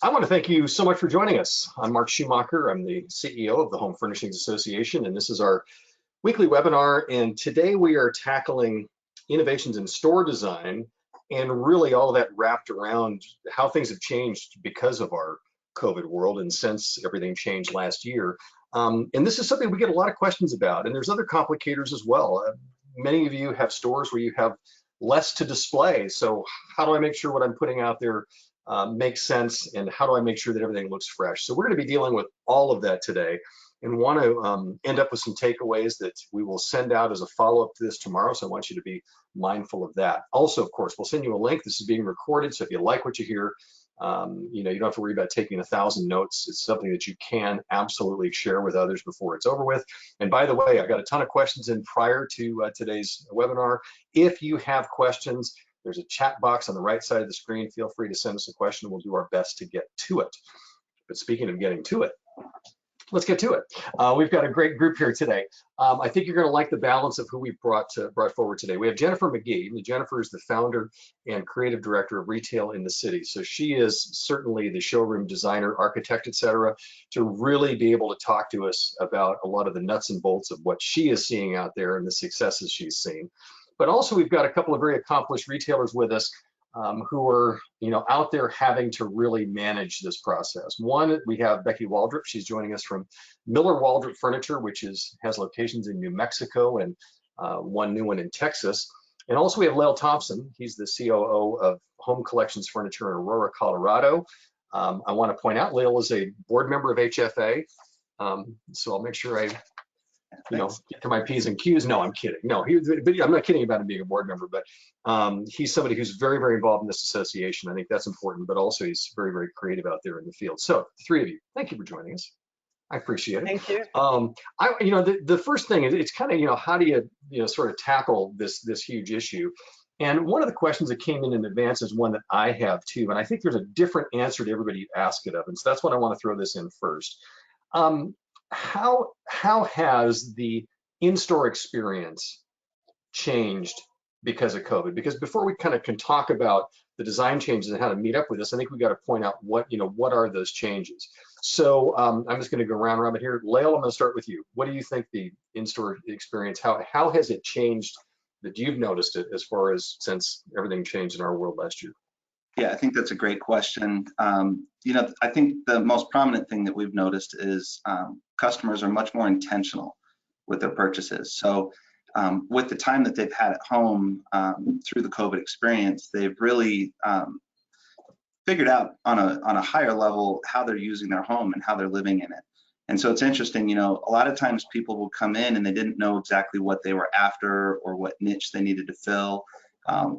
I want to thank you so much for joining us. I'm Mark Schumacher. I'm the CEO of the Home Furnishings Association, and this is our weekly webinar. And today we are tackling innovations in store design and really all of that wrapped around how things have changed because of our COVID world and since everything changed last year. And this is something we get a lot of questions about, and there's other complicators as well. Many of you have stores where you have less to display. So how do I make sure what I'm putting out there makes sense, and how do I make sure that everything looks fresh? So we're going to be dealing with all of that today, and want to end up with some takeaways that we will send out as a follow-up to this tomorrow. So I want you to be mindful of that. Also, of course, we'll send you a link. This is being recorded, so if you like what you hear, you don't have to worry about taking 1,000 notes. It's something that you can absolutely share with others before it's over with. And by the way, I got a ton of questions in prior to today's webinar. If you have questions, there's a chat box on the right side of the screen. Feel free to send us a question. We'll do our best to get to it. But speaking of getting to it, let's get to it. We've got a great group here today. I think you're going to like the balance of who we've brought forward today. We have Jennifer McGee. Jennifer is the founder and creative director of Retail in the City. So she is certainly the showroom designer, architect, etc., to really be able to talk to us about a lot of the nuts and bolts of what she is seeing out there and the successes she's seen. But also we've got a couple of very accomplished retailers with us who are out there having to really manage this process. One, we have Becky Waldrop. She's joining us from Miller Waldrop Furniture, which has locations in New Mexico and one new one in Texas. And also we have Lael Thompson. He's the COO of Home Collections Furniture in Aurora, Colorado. I want to point out Lael is a board member of HFA. So I'll make sure I get to my P's and Q's. No, I'm kidding. No, I'm not kidding about him being a board member, but he's somebody who's very, very involved in this association. I think that's important, but also he's very, very creative out there in the field. So the three of you, thank you for joining us. I appreciate it. Thank you. The first thing is, it's kind of, how do you sort of tackle this huge issue? And one of the questions that came in advance is one that I have too, and I think there's a different answer to everybody you ask it of, and so that's what I want to throw this in first. How has the in-store experience changed because of COVID? Because before we kind of can talk about the design changes and how to meet up with this, I think we got to point out what are those changes. So I'm just going to go round robin here. Lael, I'm going to start with you. What do you think the in-store experience, how has it changed that you've noticed it as far as since everything changed in our world last year? Yeah, I think that's a great question. I think the most prominent thing that we've noticed is customers are much more intentional with their purchases. So with the time that they've had at home through the COVID experience, they've really figured out on a higher level how they're using their home and how they're living in it. And so it's interesting, a lot of times people will come in and they didn't know exactly what they were after or what niche they needed to fill.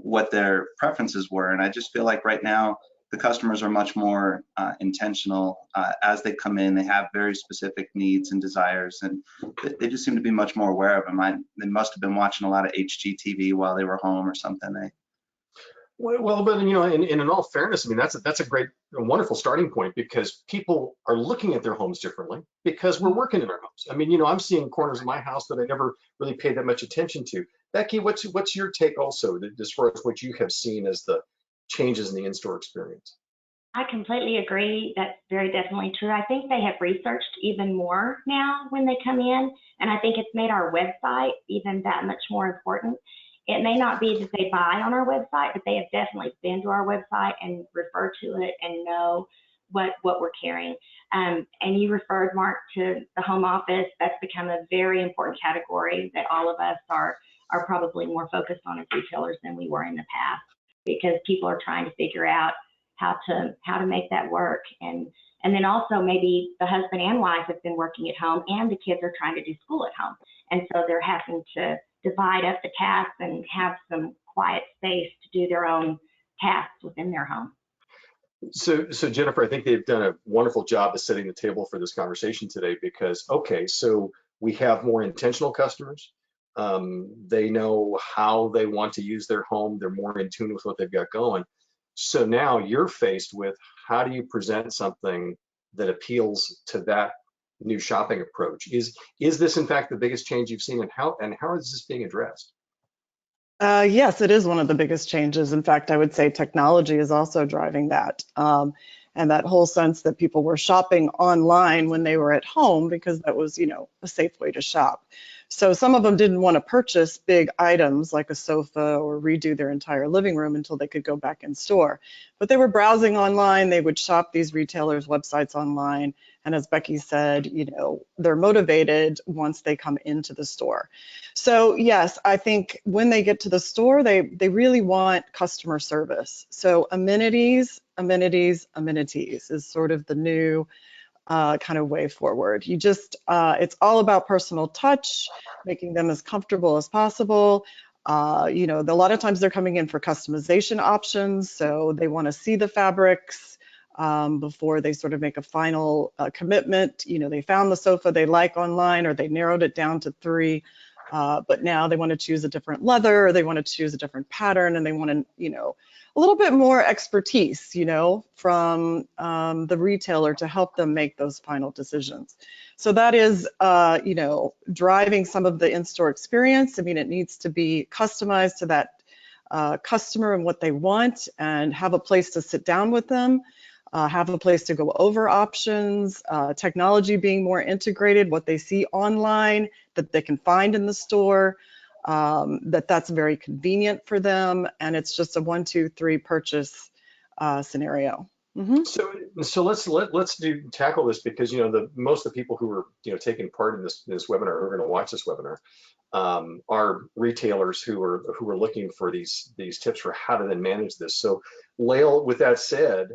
What their preferences were. And I just feel like right now the customers are much more intentional as they come in. They have very specific needs and desires, and they just seem to be much more aware of them. They must have been watching a lot of HGTV while they were home or something. Well, but in all fairness, I mean, that's a wonderful starting point, because people are looking at their homes differently because we're working in our homes. I mean, I'm seeing corners of my house that I never really paid that much attention to. Becky, what's your take also as far as what you have seen as the changes in the in-store experience? I completely agree. That's very definitely true. I think they have researched even more now when they come in, and I think it's made our website even that much more important. It may not be that they buy on our website, but they have definitely been to our website and refer to it and know what we're carrying. And you referred, Mark, to the home office. That's become a very important category that all of us are probably more focused on as retailers than we were in the past, because people are trying to figure out how to make that work. And then also maybe the husband and wife have been working at home and the kids are trying to do school at home. And so they're having to divide up the tasks and have some quiet space to do their own tasks within their home. So Jennifer, I think they've done a wonderful job of setting the table for this conversation today, because, okay, so we have more intentional customers. They know how they want to use their home. They're more in tune with what they've got going. So now you're faced with, how do you present something that appeals to that new shopping approach? Is this in fact the biggest change you've seen, and how is this being addressed? Yes, it is one of the biggest changes. In fact, I would say technology is also driving that. and that whole sense that people were shopping online when they were at home because that was, a safe way to shop. So some of them didn't want to purchase big items like a sofa or redo their entire living room until they could go back in store. But they were browsing online, they would shop these retailers' websites online, and as Becky said, they're motivated once they come into the store. So yes, I think when they get to the store, they really want customer service. So amenities, amenities, amenities is sort of the new kind of way forward. It's all about personal touch, making them as comfortable as possible. A lot of times they're coming in for customization options, so they want to see the fabrics before they sort of make a final commitment. They found the sofa they like online, or they narrowed it down to 3, but now they want to choose a different leather, or they want to choose a different pattern, and they want to, a little bit more expertise, from the retailer to help them make those final decisions. So that is, driving some of the in-store experience. I mean, it needs to be customized to that customer and what they want, and have a place to sit down with them, have a place to go over options, technology being more integrated, what they see online that they can find in the store. That's very convenient for them, and it's just a 1, 2, 3 purchase scenario. Mm-hmm. So let's tackle this, because most of the people who are taking part in this webinar, who are going to watch this webinar, are retailers who are looking for these tips for how to then manage this. So Lael, with that said,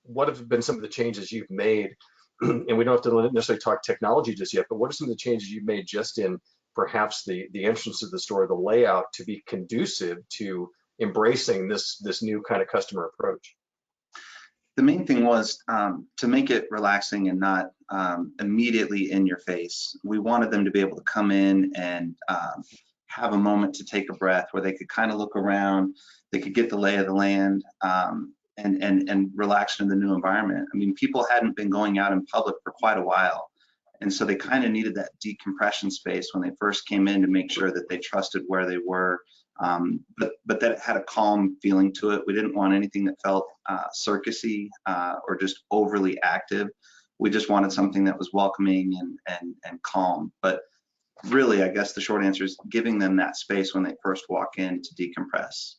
what have been some of the changes you've made? And we don't have to necessarily talk technology just yet, but what are some of the changes you've made just in perhaps the entrance of the store, the layout, to be conducive to embracing this new kind of customer approach? The main thing was to make it relaxing and not immediately in your face. We wanted them to be able to come in and have a moment to take a breath, where they could kind of look around, they could get the lay of the land, and relax in the new environment. I mean, people hadn't been going out in public for quite a while, and so they kind of needed that decompression space when they first came in, to make sure that they trusted where they were, but that it had a calm feeling to it. We didn't want anything that felt circusy or just overly active. We just wanted something that was welcoming and calm. But really, I guess the short answer is giving them that space when they first walk in to decompress.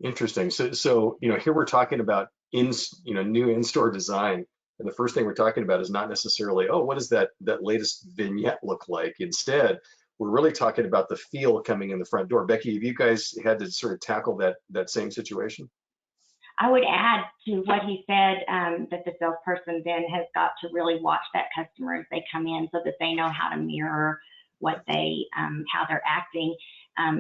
Interesting. So here we're talking about new in-store design, and the first thing we're talking about is not necessarily, oh, what does that latest vignette look like? Instead, we're really talking about the feel coming in the front door. Becky, have you guys had to sort of tackle that same situation? I would add to what he said, that the salesperson then has got to really watch that customer as they come in, so that they know how to mirror what how they're acting.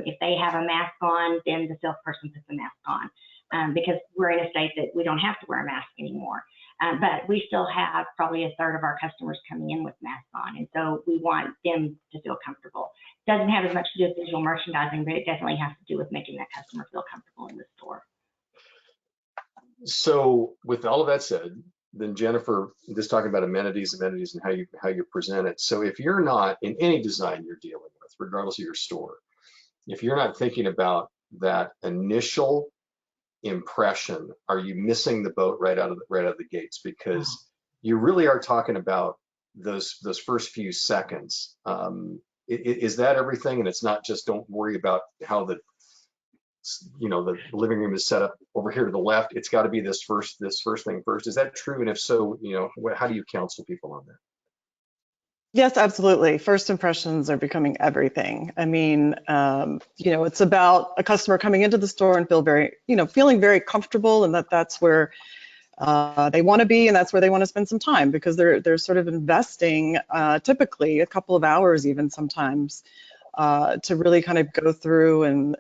If they have a mask on, then the salesperson puts a mask on, because we're in a state that we don't have to wear a mask anymore. But we still have probably 1/3 of our customers coming in with masks on, and so we want them to feel comfortable. It doesn't have as much to do with visual merchandising, but it definitely has to do with making that customer feel comfortable in the store. So with all of that said, then Jennifer, just talking about amenities and how you present it. So if you're not, in any design you're dealing with, regardless of your store, if you're not thinking about that initial impression, are you missing the boat right out of the gates? Because you really are talking about those first few seconds. Is that everything? And it's not just, don't worry about how the living room is set up over here to the left. It's got to be this first thing first. Is that true? And if so, how do you counsel people on that? Yes, absolutely. First impressions are becoming everything. I mean, it's about a customer coming into the store and feeling very comfortable, and that's where they want to be, and that's where they want to spend some time, because they're sort of investing typically a couple of hours, even sometimes, to really kind of go through and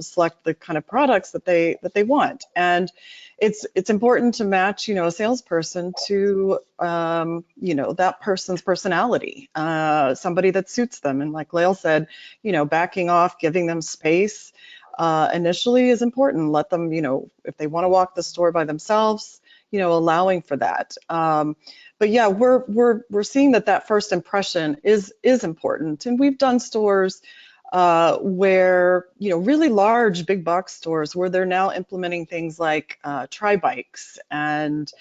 select the kind of products that they want. And it's important to match a salesperson to that person's personality, somebody that suits them. And like Lael said, backing off, giving them space initially is important. Let them, if they want to walk the store by themselves, allowing for that. But yeah, we're seeing that first impression is important, and we've done stores where, you know, really large big box stores where they're now implementing things like tri-bikes and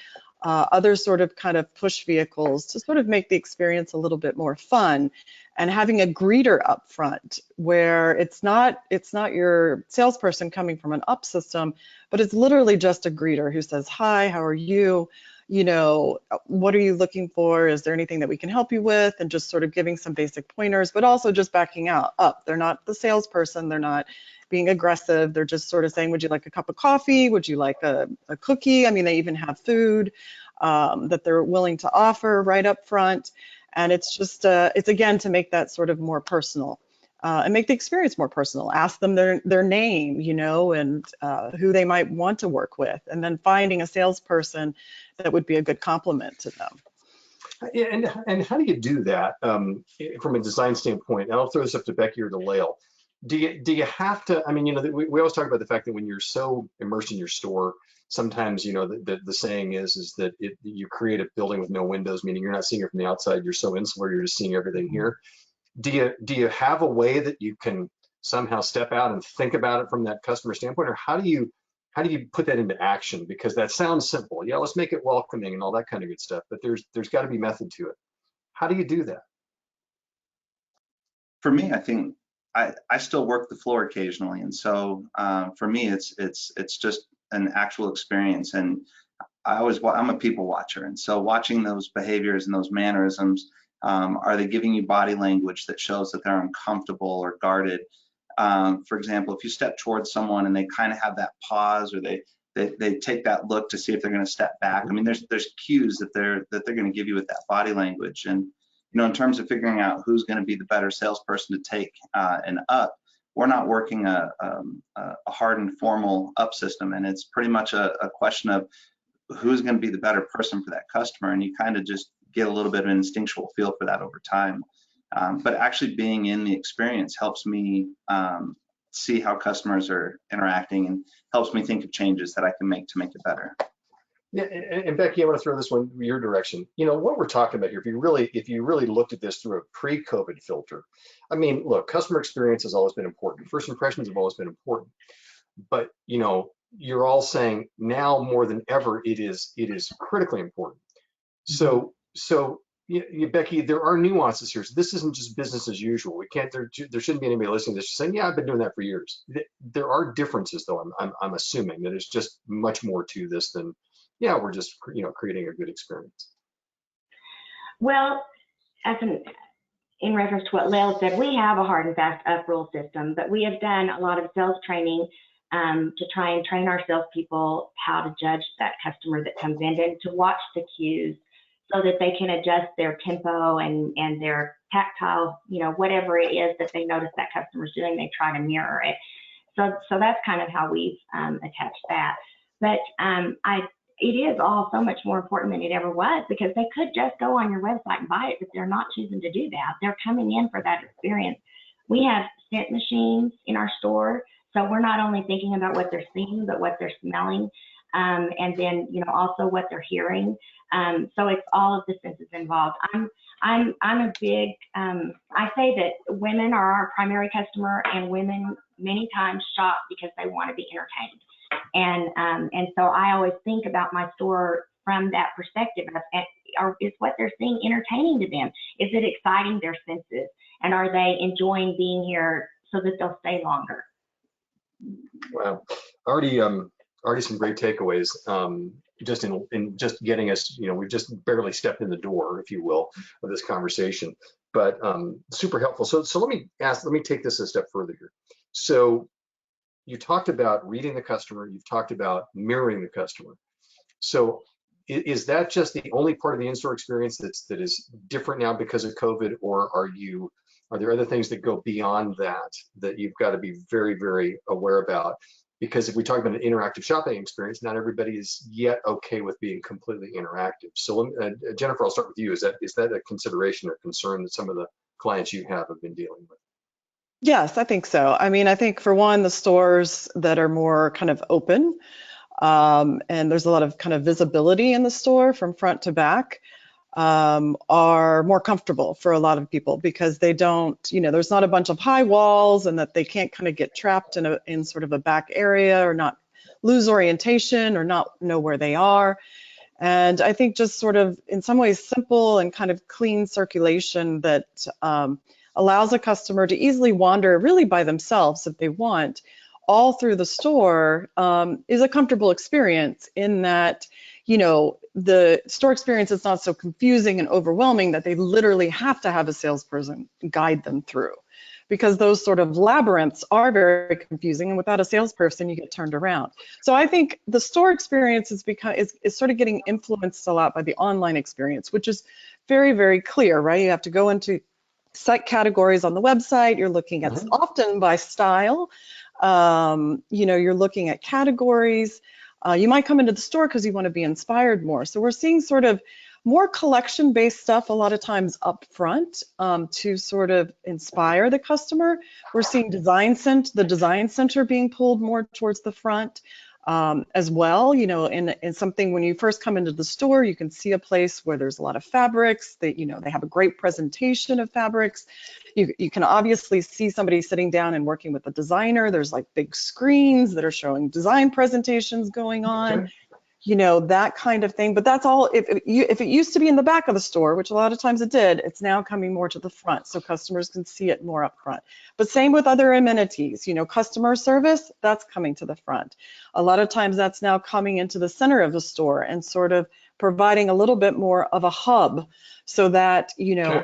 other sort of kind of push vehicles to sort of make the experience a little bit more fun, and having a greeter up front where it's not your salesperson coming from an up system, but it's literally just a greeter who says, hi, how are you? You know, what are you looking for? Is there anything that we can help you with? And just sort of giving some basic pointers, but also just backing up. They're not the salesperson. They're not being aggressive. They're just sort of saying, would you like a cup of coffee? Would you like a cookie? I mean, they even have food that they're willing to offer right up front. And it's just, it's again, to make that sort of more personal. And make the experience more personal. Ask them their name, you know, and who they might want to work with, and then finding a salesperson that would be a good complement to them. And how do you do that from a design standpoint? And I'll throw this up to Becky or to Lael. Do you have to? I mean, you know, we always talk about the fact that when you're so immersed in your store, sometimes, you know, the saying is that you create a building with no windows, meaning you're not seeing it from the outside. You're so insular, you're just seeing everything here. Do you have a way that you can somehow step out and think about it from that customer standpoint, or how do you put that into action? Because that sounds simple. Yeah, let's make it welcoming and all that kind of good stuff, but there's got to be method to it. How do you do that? For me, I think I still work the floor occasionally, and so for me, it's just an actual experience. And I'm a people watcher, and so watching those behaviors and those mannerisms, are they giving you body language that shows that they're uncomfortable or guarded? For example, if you step towards someone and they kind of have that pause, or they take that look to see if they're going to step back. I mean, there's cues that they're going to give you with that body language. And you know, in terms of figuring out who's going to be the better salesperson to take an up, we're not working a hardened formal up system, and it's pretty much a question of who's going to be the better person for that customer, and you kind of just get a little bit of an instinctual feel for that over time. But actually being in the experience helps me see how customers are interacting, and helps me think of changes that I can make to make it better. Yeah, and Becky, I want to throw this one your direction. You know, what we're talking about here, if you really looked at this through a pre-COVID filter, I mean, look, customer experience has always been important. First impressions have always been important. But, you know, you're all saying now more than ever, it is critically important. So Becky, there are nuances here. So this isn't just business as usual. We can't. There shouldn't be anybody listening to this just saying, "Yeah, I've been doing that for years." There are differences, though. I'm assuming that there's just much more to this than, yeah, we're just, you know, creating a good experience. Well, in reference to what Lael said, we have a hard and fast up rule system, but we have done a lot of sales training to try and train our salespeople how to judge that customer that comes in, and to watch the cues so that they can adjust their tempo and their tactile, you know, whatever it is that they notice that customer's doing, they try to mirror it. So that's kind of how we've attached that. But it is all so much more important than it ever was, because they could just go on your website and buy it, but they're not choosing to do that. They're coming in for that experience. We have scent machines in our store, so we're not only thinking about what they're seeing, but what they're smelling, and then, you know, also what they're hearing. So it's all of the senses involved. I'm a big, I say that women are our primary customer, and women many times shop because they want to be entertained. And so I always think about my store from that perspective of, is what they're seeing entertaining to them? Is it exciting their senses? And are they enjoying being here so that they'll stay longer? Wow, already some great takeaways. Just in just getting us, you know, we've just barely stepped in the door, if you will, of this conversation, but super helpful. So let me take this a step further here. So you talked about reading the customer, you've talked about mirroring the customer. So is that just the only part of the in-store experience that is different now because of COVID, or are there other things that go beyond that you've got to be very, very aware about? Because if we talk about an interactive shopping experience, not everybody is yet okay with being completely interactive. So Jennifer, I'll start with you. Is that a consideration or concern that some of the clients you have been dealing with? Yes, I think so. I mean, I think for one, the stores that are more kind of open, and there's a lot of kind of visibility in the store from front to back. are more comfortable for a lot of people because they don't, there's not a bunch of high walls, and that they can't kind of get trapped in sort of a back area, or not lose orientation, or not know where they are. And I think just sort of in some ways simple and kind of clean circulation that allows a customer to easily wander really by themselves if they want all through the store is a comfortable experience, in that, the store experience is not so confusing and overwhelming that they literally have to have a salesperson guide them through, because those sort of labyrinths are very confusing, and without a salesperson you get turned around. So I think the store experience is sort of getting influenced a lot by the online experience, which is very, very clear, right? You have to go into set categories on the website. You're looking at often by style. You're looking at categories. You might come into the store because you want to be inspired more. So we're seeing sort of more collection-based stuff a lot of times up front to sort of inspire the customer. We're seeing the design center being pulled more towards the front as well. In something, when you first come into the store, you can see a place where there's a lot of fabrics. They have a great presentation of fabrics. You can obviously see somebody sitting down and working with the designer. There's like big screens that are showing design presentations going on. That kind of thing. But that's all, if it used to be in the back of the store, which a lot of times it did, it's now coming more to the front so customers can see it more up front. But same with other amenities, customer service, that's coming to the front. A lot of times that's now coming into the center of the store and sort of providing a little bit more of a hub, so that,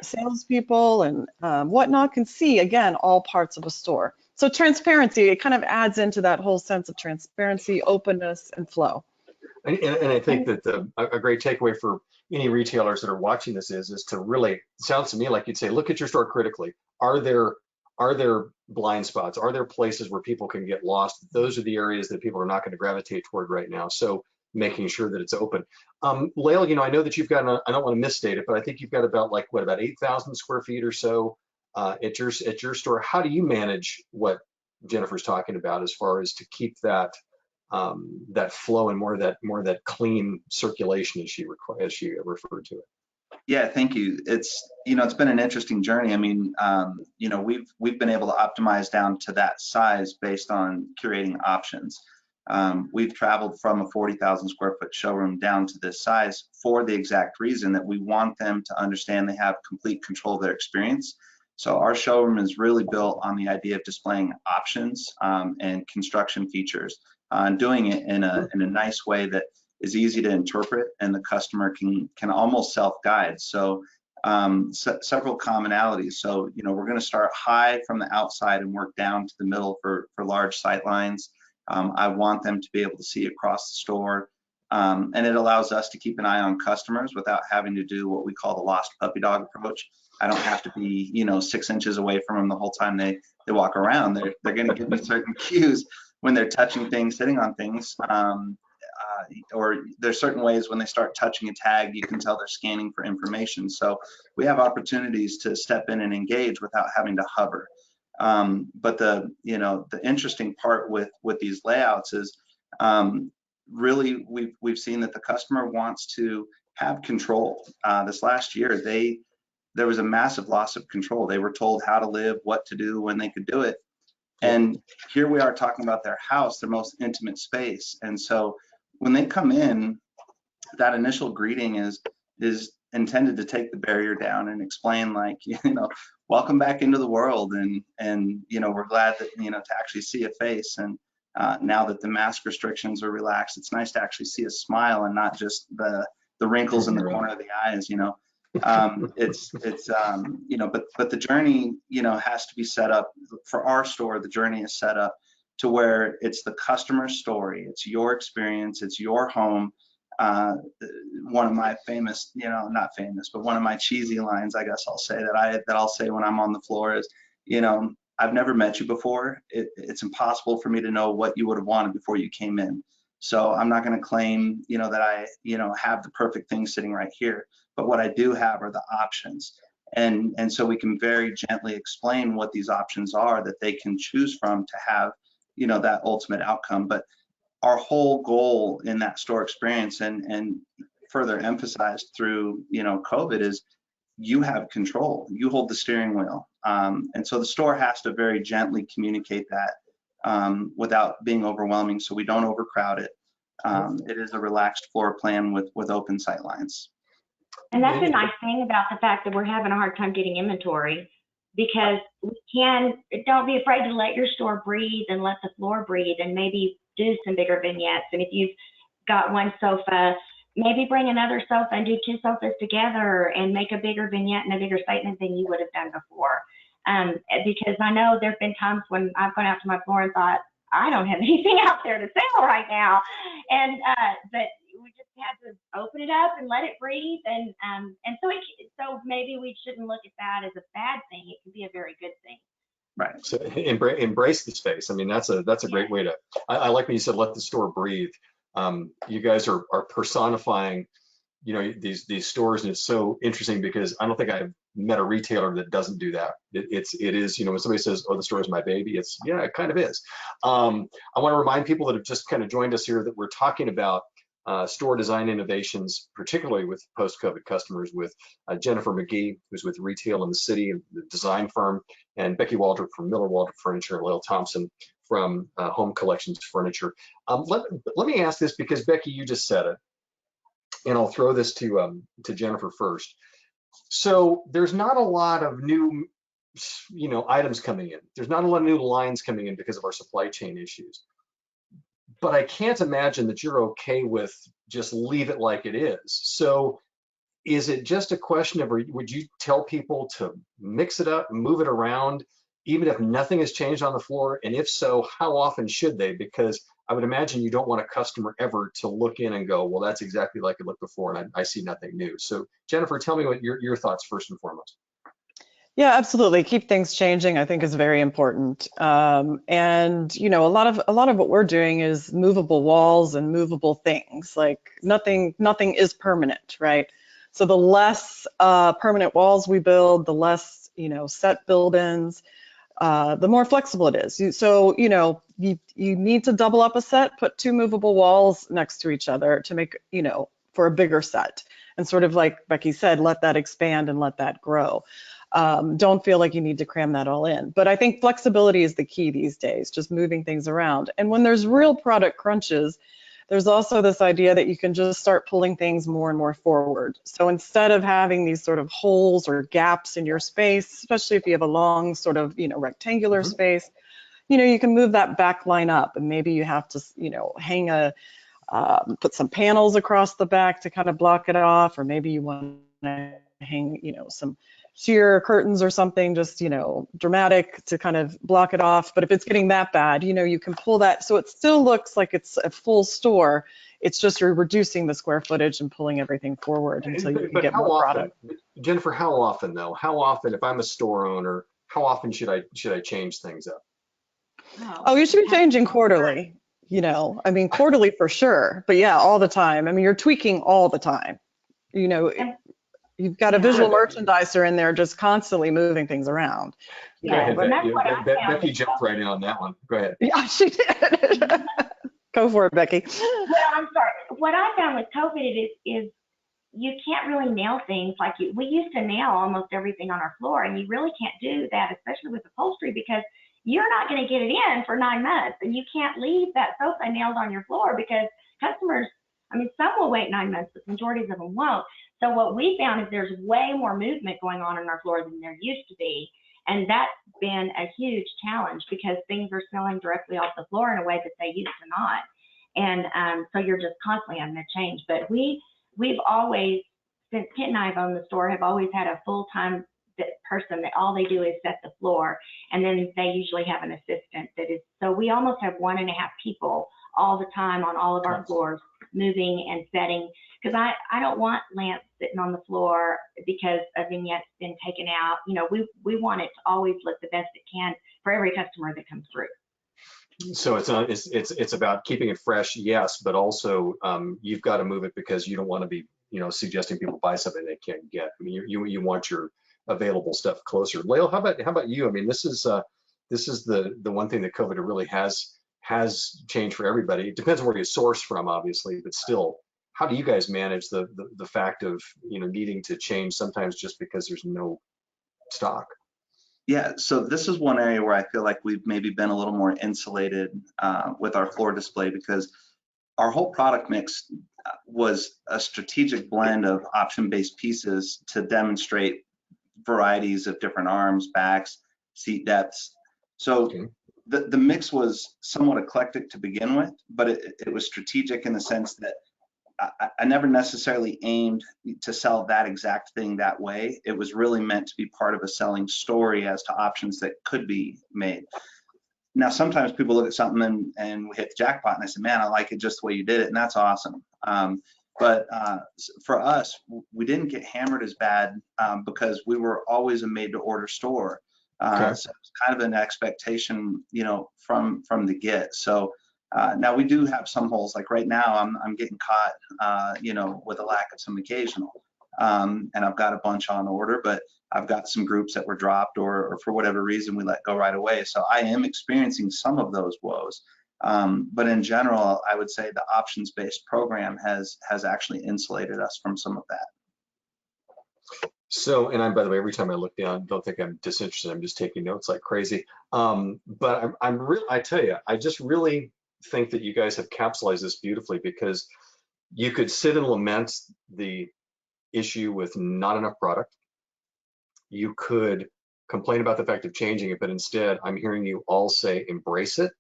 salespeople and whatnot can see, again, all parts of a store. So transparency, it kind of adds into that whole sense of transparency, openness, and flow. And I think that a great takeaway for any retailers that are watching this is to really, it sounds to me like you'd say, look at your store critically. Are there blind spots? Are there places where people can get lost? Those are the areas that people are not going to gravitate toward right now. So making sure that it's open. Lael, I know that you've got, I don't want to misstate it, but I think you've got about about 8,000 square feet or so at your store. How do you manage what Jennifer's talking about as far as to keep that that flow and more of that clean circulation as she referred to it? Yeah, thank you. It's been an interesting journey. I mean, we've been able to optimize down to that size based on curating options. We've traveled from a 40,000 square foot showroom down to this size for the exact reason that we want them to understand they have complete control of their experience. So our showroom is really built on the idea of displaying options and construction features, and doing it in a nice way that is easy to interpret, and the customer can almost self-guide. So several commonalities. So we're going to start high from the outside and work down to the middle for large sight lines. I want them to be able to see across the store, and it allows us to keep an eye on customers without having to do what we call the lost puppy dog approach. I don't have to be 6 inches away from them the whole time they walk around. They're going to give me certain cues when they're touching things, sitting on things, or there's certain ways when they start touching a tag, you can tell they're scanning for information. So we have opportunities to step in and engage without having to hover. But the interesting part with these layouts is really we've seen that the customer wants to have control. This last year, there was a massive loss of control. They were told how to live, what to do, when they could do it. And here we are talking about their house, their most intimate space. And so when they come in, that initial greeting is intended to take the barrier down and explain, like, welcome back into the world, and we're glad that to actually see a face, and now that the mask restrictions are relaxed, it's nice to actually see a smile and not just the wrinkles in the corner of the eyes. But the journey has to be set up for our store. The journey is set up to where it's the customer's story, it's your experience, it's your home. One of my famous, not famous, but one of my cheesy lines, I guess I'll say, that I'll say when I'm on the floor is, I've never met you before. It's impossible for me to know what you would have wanted before you came in. So I'm not going to claim, that I, have the perfect thing sitting right here. But what I do have are the options. And so we can very gently explain what these options are that they can choose from to have, that ultimate outcome. But our whole goal in that store experience, and further emphasized through, COVID is you have control. You hold the steering wheel. And so the store has to very gently communicate that without being overwhelming, so we don't overcrowd it. It is a relaxed floor plan with open sight lines. And that's a nice thing about the fact that we're having a hard time getting inventory, because don't be afraid to let your store breathe and let the floor breathe, and maybe do some bigger vignettes. And if you've got one sofa, maybe bring another sofa and do 2 sofas together and make a bigger vignette and a bigger statement than you would have done before. Because I know there've been times when I've gone out to my floor and thought, I don't have anything out there to sell right now. And, but we just had to open it up and let it breathe. And so maybe we shouldn't look at that as a bad thing. It can be a very good thing. Right. So embrace the space. I mean, that's a great way to, I like when you said, let the store breathe. You guys are personifying, these stores, and it's so interesting because I don't think I've met a retailer that doesn't do that. It is, when somebody says, oh, the store is my baby, it kind of is. I want to remind people that have just kind of joined us here that we're talking about store design innovations, particularly with post-COVID customers, with Jennifer McGee, who's with Retail in the City, the design firm, and Becky Waldrop from Miller Waldrop Furniture, and Lael Thompson from Home Collections Furniture. Let me ask this, because Becky, you just said it, and I'll throw this to Jennifer first. So there's not a lot of new, items coming in. There's not a lot of new lines coming in because of our supply chain issues. But I can't imagine that you're okay with just leave it like it is. So is it just a question of, would you tell people to mix it up, move it around, even if nothing has changed on the floor? And if so, how often should they? Because I would imagine you don't want a customer ever to look in and go, well, that's exactly like it looked before, and I see nothing new. So Jennifer, tell me what your thoughts first and foremost. Yeah, absolutely. Keep things changing, I think, is very important. And a lot of what we're doing is movable walls and movable things. Like nothing is permanent, right? So the less permanent walls we build, the less set build-ins, the more flexible it is. So you need to double up a set, put 2 movable walls next to each other to make for a bigger set, and sort of like Becky said, let that expand and let that grow. Don't feel like you need to cram that all in. But I think flexibility is the key these days, just moving things around. And when there's real product crunches, there's also this idea that you can just start pulling things more and more forward. So instead of having these sort of holes or gaps in your space, especially if you have a long sort of, rectangular space, you can move that back line up, and maybe you have to, hang put some panels across the back to kind of block it off, or maybe you want to hang, some sheer curtains or something, just dramatic to kind of block it off. But if it's getting that bad, you can pull that, so it still looks like it's a full store. It's just you're reducing the square footage and pulling everything forward until you can get more product. Jennifer, how often though? How often, if I'm a store owner, how often should I change things up? Oh, you should be changing quarterly. I mean, quarterly for sure, but yeah, all the time. I mean, you're tweaking all the time. You've got a visual merchandiser in there just constantly moving things around. Go ahead, Becky jumped right in on that one. Go ahead. Yeah, she did. Go for it, Becky. Well, I'm sorry. What I found with COVID is you can't really nail things like we used to nail almost everything on our floor, and you really can't do that, especially with upholstery, because you're not going to get it in for 9 months, and you can't leave that sofa nailed on your floor because customers, some will wait 9 months, but the majority of them won't. So what we found is there's way more movement going on our floor than there used to be. And that's been a huge challenge because things are selling directly off the floor in a way that they used to not. And so you're just constantly having to change. But we've always, since Kent and I have owned the store, have always had a full-time person that all they do is set the floor. And then they usually have an assistant that is, so we almost have 1.5 people all the time on all of our floors, moving and setting, because I don't want lamps sitting on the floor because a vignette's been taken out. We want it to always look the best it can for every customer that comes through. So it's about keeping it fresh, yes, but also you've got to move it because you don't want to be suggesting people buy something they can't get. I mean, you want your available stuff closer. Lael, how about you? I mean, this is the one thing that COVID really has changed for everybody. It depends on where you source from, obviously, but still, how do you guys manage the fact of, needing to change sometimes just because there's no stock? Yeah, so this is one area where I feel like we've maybe been a little more insulated with our floor display, because our whole product mix was a strategic blend of option-based pieces to demonstrate varieties of different arms, backs, seat depths. So Okay. the mix was somewhat eclectic to begin with, but it was strategic in the sense that I never necessarily aimed to sell that exact thing that way. It was really meant to be part of a selling story as to options that could be made. Now, sometimes people look at something and we hit the jackpot and they say, man, I like it just the way you did it, and that's awesome. But for us, we didn't get hammered as bad because we were always a made-to-order store. Okay. So it's kind of an expectation, from the get. So now we do have some holes. Like right now, I'm getting caught, with a lack of some occasional, and I've got a bunch on order, but I've got some groups that were dropped or for whatever reason we let go right away. So I am experiencing some of those woes. But in general, I would say the options-based program has actually insulated us from some of that. So, and by the way, every time I look down, don't think I'm disinterested. I'm just taking notes like crazy. But I tell you, I just really think that you guys have capsulized this beautifully, because you could sit and lament the issue with not enough product. You could complain about the fact of changing it, but instead I'm hearing you all say, embrace it,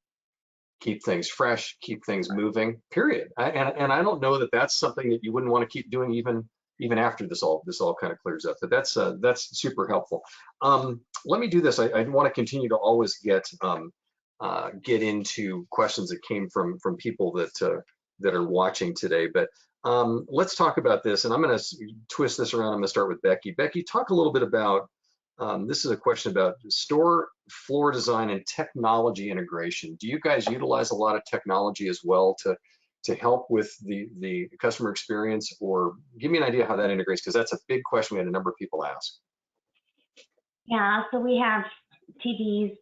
keep things fresh, keep things moving, period. And I don't know that that's something that you wouldn't want to keep doing even after this all kind of clears up. But that's super helpful. Let me do this. I want to continue to always get into questions that came from people that are watching today. But let's talk about this, and I'm going to twist this around. I'm going to start with Becky. Becky, talk a little bit about, this is a question about store floor design and technology integration. Do you guys utilize a lot of technology as well to help with the customer experience, or give me an idea how that integrates, because that's a big question we had a number of people ask. Yeah, so we have TVs,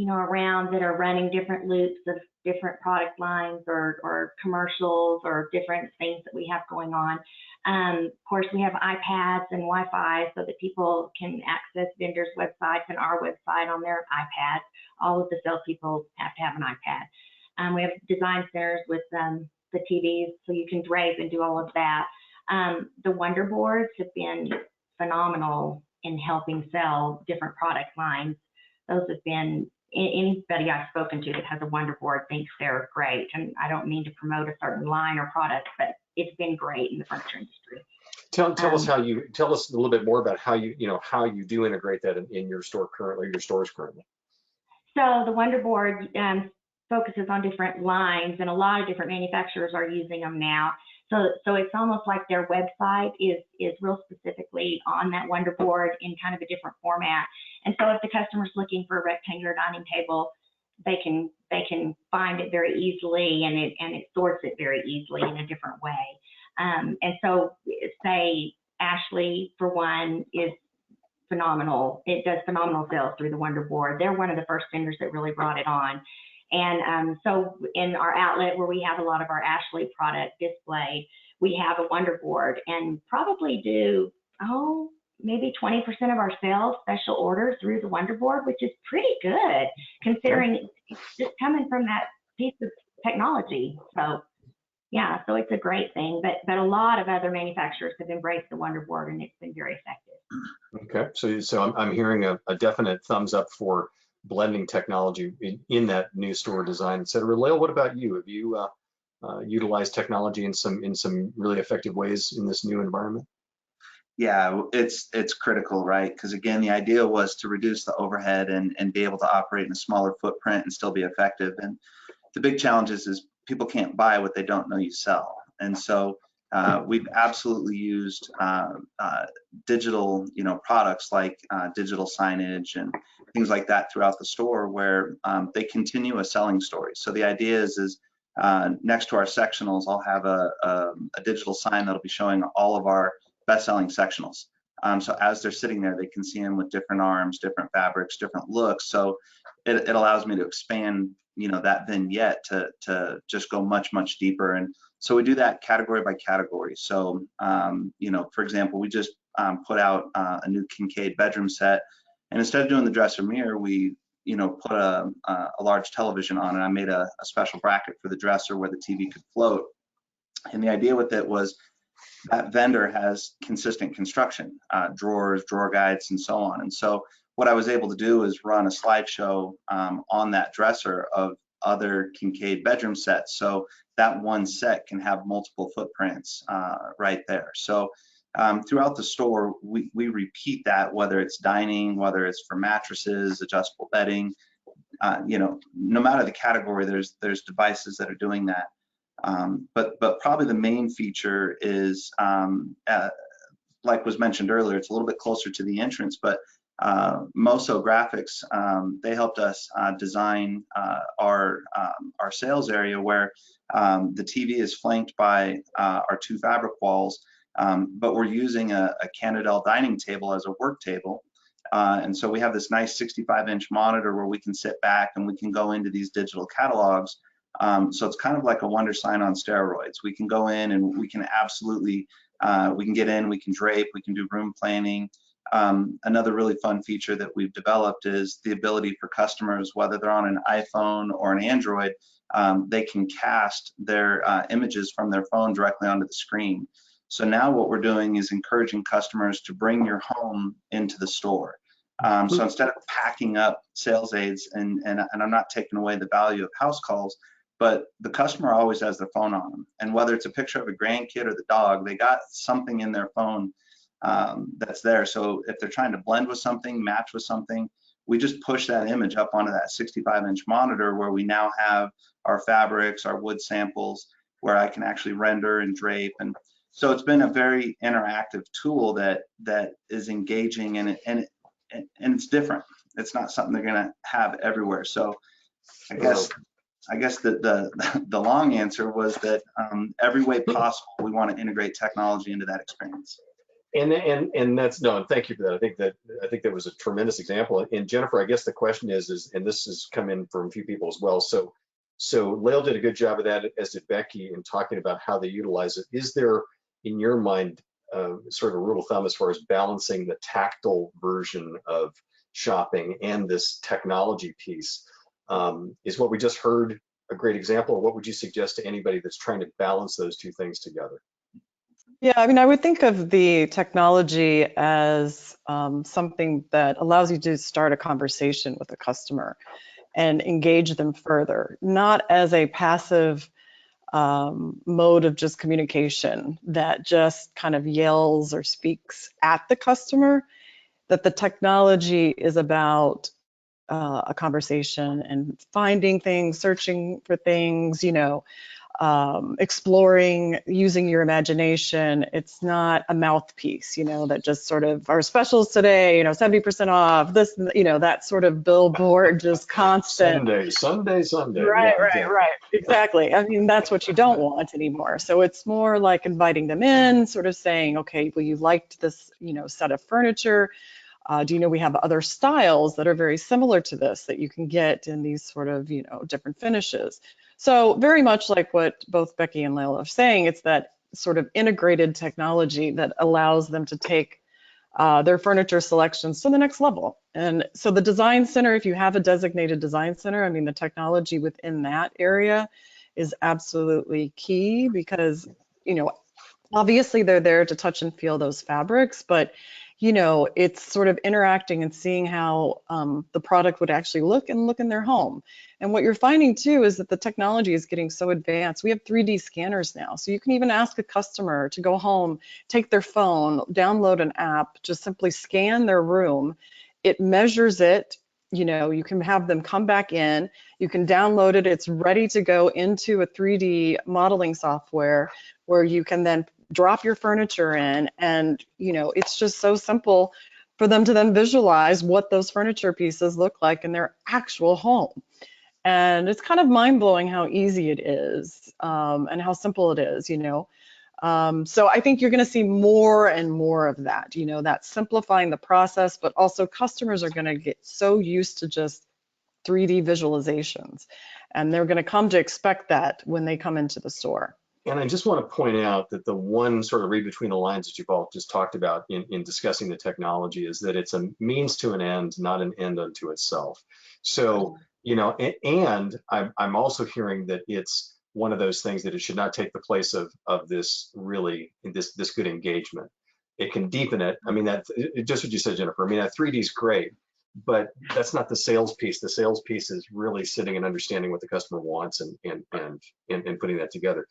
around that are running different loops of different product lines or commercials or different things that we have going on. Of course, we have iPads and Wi-Fi so that people can access vendors' websites and our website on their iPads. All of the salespeople have to have an iPad. We have design centers with the TVs, so you can drape and do all of that. The Wonder Boards have been phenomenal in helping sell different product lines. Those have been, anybody I've spoken to that has a Wonder Board thinks they're great. And I don't mean to promote a certain line or product, but it's been great in the furniture industry. Tell us tell us a little bit more about how you do integrate that in your store currently, your stores currently. So the Wonder Board focuses on different lines, and a lot of different manufacturers are using them now. So it's almost like their website is real specifically on that Wonder Board in kind of a different format. And so if the customer's looking for a rectangular dining table, they can find it very easily, and it sorts it very easily in a different way. And so say Ashley, for one, is phenomenal. It does phenomenal sales through the Wonder Board. They're one of the first vendors that really brought it on. And so in our outlet where we have a lot of our Ashley product displayed, we have a Wonder Board, and probably do, maybe 20% of our sales special orders through the Wonder Board, which is pretty good considering it's just coming from that piece of technology. So yeah, so it's a great thing, but a lot of other manufacturers have embraced the Wonder Board, and it's been very effective. Okay, so I'm hearing a definite thumbs up for blending technology in that new store design, et cetera. Lael, what about you? Have you utilized technology in some really effective ways in this new environment? Yeah, it's critical, right? Because again, the idea was to reduce the overhead and be able to operate in a smaller footprint and still be effective. And the big challenge is people can't buy what they don't know you sell. And so we've absolutely used digital, products like digital signage and things like that throughout the store, where they continue a selling story. So the idea is next to our sectionals, I'll have a digital sign that'll be showing all of our best-selling sectionals. So as they're sitting there, they can see them with different arms, different fabrics, different looks. So it allows me to expand that vignette to just go much deeper. And so we do that category by category. So for example, we just put out a new Kincaid bedroom set, and instead of doing the dresser mirror, we put a large television on, and I made a special bracket for the dresser where the TV could float. And the idea with it was that vendor has consistent construction, drawers, drawer guides, and so on. And so what I was able to do is run a slideshow on that dresser of other Kincaid bedroom sets. So that one set can have multiple footprints right there. So throughout the store, we repeat that, whether it's dining, whether it's for mattresses, adjustable bedding, no matter the category, there's devices that are doing that. But probably the main feature is, like was mentioned earlier, it's a little bit closer to the entrance, but Moso Graphics, they helped us design our sales area, where the TV is flanked by our 2 fabric walls, but we're using a Canadell dining table as a work table. And so we have this nice 65-inch monitor where we can sit back and we can go into these digital catalogs. So it's kind of like a Wonder Sign on steroids. We can go in and we can absolutely, we can get in, we can drape, we can do room planning. Another really fun feature that we've developed is the ability for customers, whether they're on an iPhone or an Android, they can cast their images from their phone directly onto the screen. So now what we're doing is encouraging customers to bring your home into the store. So instead of packing up sales aids, and I'm not taking away the value of house calls, but the customer always has their phone on them. And whether it's a picture of a grandkid or the dog, they got something in their phone that's there. So if they're trying to blend with something, match with something, we just push that image up onto that 65-inch monitor, where we now have our fabrics, our wood samples, where I can actually render and drape. And so it's been a very interactive tool that is engaging, and it's different. It's not something they're gonna have everywhere. So I guess the long answer was that every way possible, we want to integrate technology into that experience. And that's no, and thank you for that. I think that was a tremendous example. And Jennifer, I guess the question is, and this has come in from a few people as well. So Lael did a good job of that, as did Becky, in talking about how they utilize it. Is there, in your mind, sort of a rule of thumb as far as balancing the tactile version of shopping and this technology piece? Is what we just heard a great example, or what would you suggest to anybody that's trying to balance those two things together? Yeah, I mean, I would think of the technology as something that allows you to start a conversation with a customer and engage them further, not as a passive mode of just communication that just kind of yells or speaks at the customer. That the technology is about a conversation and finding things, searching for things, exploring, using your imagination. It's not a mouthpiece, that just sort of, our specials today, 70% off, this, that sort of billboard, just constant. Sunday. Right, Yeah, right. Exactly. I mean, that's what you don't want anymore. So it's more like inviting them in, sort of saying, okay, well, you liked this, set of furniture. Do you know we have other styles that are very similar to this that you can get in these sort of, different finishes. So very much like what both Becky and Lael are saying, it's that sort of integrated technology that allows them to take their furniture selections to the next level. And so the design center, if you have a designated design center, I mean, the technology within that area is absolutely key, because, obviously they're there to touch and feel those fabrics, but it's sort of interacting and seeing how the product would actually look in their home. And what you're finding too is that the technology is getting so advanced. We have 3D scanners now. So you can even ask a customer to go home, take their phone, download an app, just simply scan their room. It measures it. You can have them come back in, you can download it. It's ready to go into a 3D modeling software where you can then drop your furniture in, and it's just so simple for them to then visualize what those furniture pieces look like in their actual home. And it's kind of mind-blowing how easy it is, and how simple it is. So I think you're going to see more and more of that, that simplifying the process, but also customers are going to get so used to just 3D visualizations. And they're going to come to expect that when they come into the store. And I just want to point out that the one sort of read between the lines that you've all just talked about in discussing the technology is that it's a means to an end, not an end unto itself. So, you know, and I'm also hearing that it's one of those things that it should not take the place of this really, this good engagement. It can deepen it. I mean, just what you said, Jennifer. I mean, that 3D is great, but that's not the sales piece. The sales piece is really sitting and understanding what the customer wants and putting that together.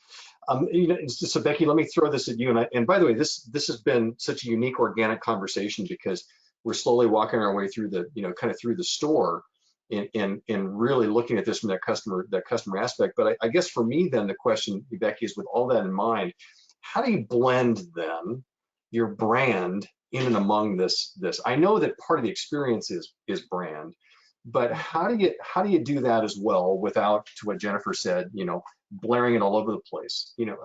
You know, so Becky, let me throw this at you. And by the way, this has been such a unique organic conversation because we're slowly walking our way through the, you know, kind of through the store and really looking at this from that customer aspect. But I guess for me then the question, Becky, is with all that in mind, how do you blend then your brand in and among this? I know that part of the experience is brand, but how do you do that as well without, to what Jennifer said, you know, blaring it all over the place? You know,